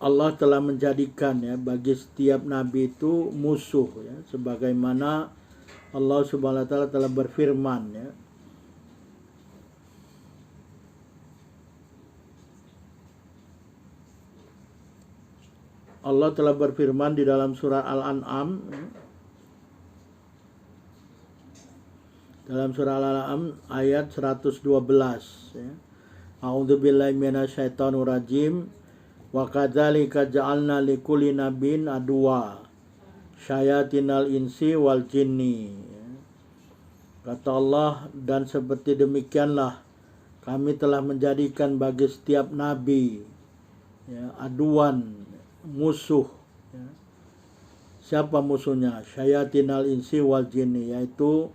Allah telah menjadikan ya bagi setiap nabi itu musuh ya, sebagaimana Allah Subhanahu wa taala telah berfirman ya. Allah telah berfirman di dalam surah Al-An'am ya. Dalam surah Al-An'am ayat 112 ya. A'udzubillahi minasyaitonir rajim. Wa kadzalika ja'alna likulli nabiyyin aduwa syayatinal insi wal jinni. Kata Allah, dan seperti demikianlah kami telah menjadikan bagi setiap nabi ya, aduan, musuh ya. Siapa musuhnya? Syayatinal insi wal jinni, yaitu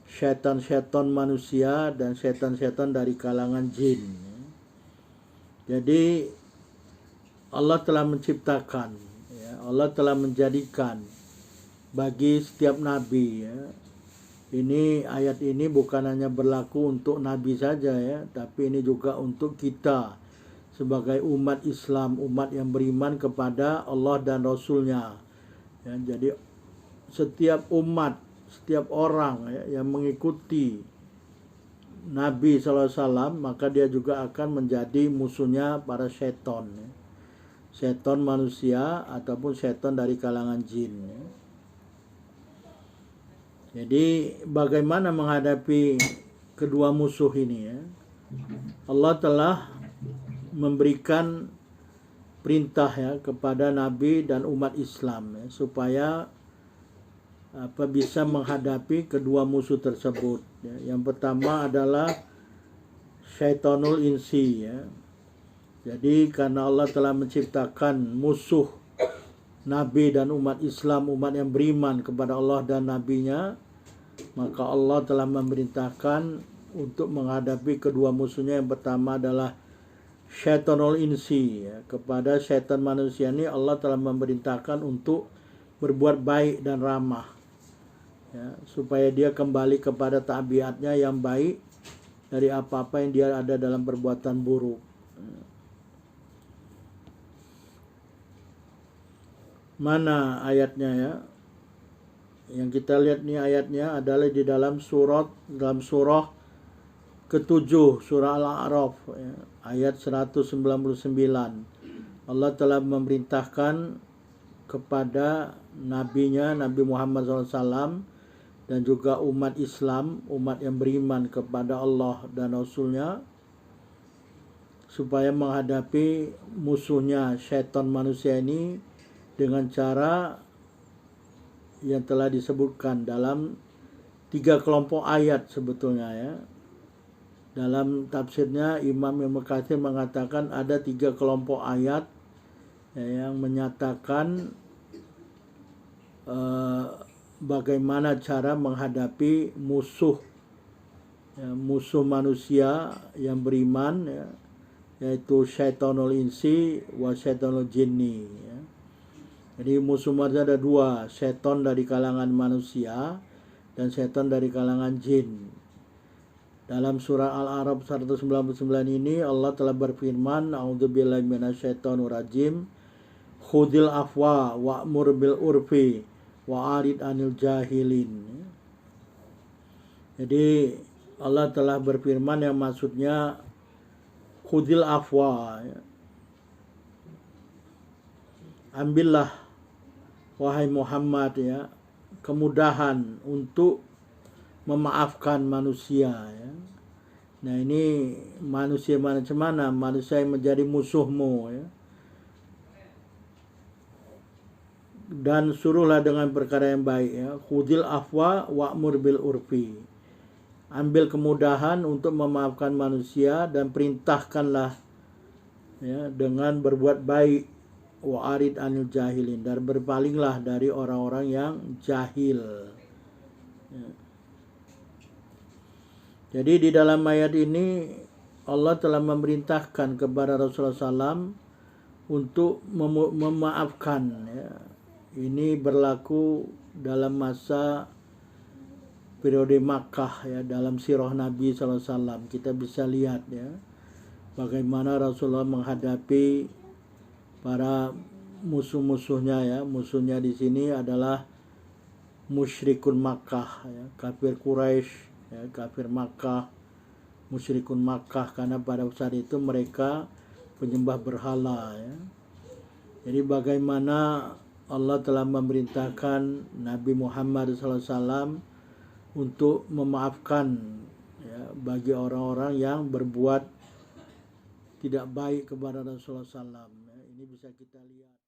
setan-setan manusia dan setan-setan dari kalangan jin. Jadi Allah telah menciptakan ya, Allah telah menjadikan bagi setiap nabi ya. Ini ayat ini bukan hanya berlaku untuk nabi saja ya, tapi ini juga untuk kita sebagai umat Islam, umat yang beriman kepada Allah dan Rasul-Nya. Ya, jadi setiap umat, setiap orang ya, yang mengikuti Nabi SAW, maka dia juga akan menjadi musuhnya para setan ya. Setan manusia ataupun setan dari kalangan jin ya. Jadi bagaimana menghadapi kedua musuh ini ya? Allah telah memberikan perintah ya kepada Nabi dan umat Islam ya, supaya bisa menghadapi kedua musuh tersebut ya. Yang pertama adalah syaitanul insi ya. Jadi karena Allah telah menciptakan musuh Nabi dan umat Islam, umat yang beriman kepada Allah dan Nabi-Nya, maka Allah telah memerintahkan untuk menghadapi kedua musuhnya. Yang pertama adalah syaitanul insi ya. Kepada syaitan manusia ini Allah telah memerintahkan untuk berbuat baik dan ramah ya, supaya dia kembali kepada tabiatnya yang baik dari apa-apa yang dia ada dalam perbuatan buruk. Mana ayatnya ya? Yang kita lihat nih ayatnya adalah di dalam surah ke-7, surah Al-A'raf ya, ayat 199. Allah telah memerintahkan kepada nabinya, Nabi Muhammad SAW, dan juga umat Islam, umat yang beriman kepada Allah dan Rasul-Nya, supaya menghadapi musuhnya syaitan manusia ini dengan cara yang telah disebutkan dalam 3 kelompok ayat sebetulnya ya. Dalam tafsirnya Imam Ibnu Katsir mengatakan ada 3 kelompok ayat ya, yang menyatakan bagaimana cara menghadapi musuh ya, musuh manusia yang beriman ya, yaitu syaitanul insi wa syaitanul jinni ya. Jadi musuh manusia ada 2, setan dari kalangan manusia dan setan dari kalangan jin. Dalam surah Al-A'raf 199 ini Allah telah berfirman, A'udzubillahi minasyaitonir rajim, khudil afwa wa'mur bil urfi wa'arid anil jahilin. Jadi Allah telah berfirman yang maksudnya khudil afwa ya. Ambillah wahai Muhammad ya, kemudahan untuk memaafkan manusia ya. Nah ini manusia macam mana? Manusia yang menjadi musuhmu ya. Dan suruhlah dengan perkara yang baik ya. Khudil afwa wa'mur bil urfi. Ambil kemudahan untuk memaafkan manusia dan perintahkanlah ya, dengan berbuat baik. Wa'arid anil jahilin, dan berpalinglah dari orang-orang yang jahil ya. Jadi di dalam ayat ini Allah telah memerintahkan kepada Rasulullah SAW untuk memaafkan ya. Ini berlaku dalam masa periode Makkah ya, dalam sirah Nabi SAW kita bisa lihat ya, bagaimana Rasulullah menghadapi para musuh-musuhnya ya. Musuhnya di sini adalah musyrikun Makkah ya, kafir Quraisy ya, kafir Makkah, musyrikun Makkah, karena pada saat itu mereka penyembah berhala ya. Jadi bagaimana Allah telah memerintahkan Nabi Muhammad SAW untuk memaafkan ya, bagi orang-orang yang berbuat tidak baik kepada Rasulullah SAW. Ya, ini bisa kita lihat.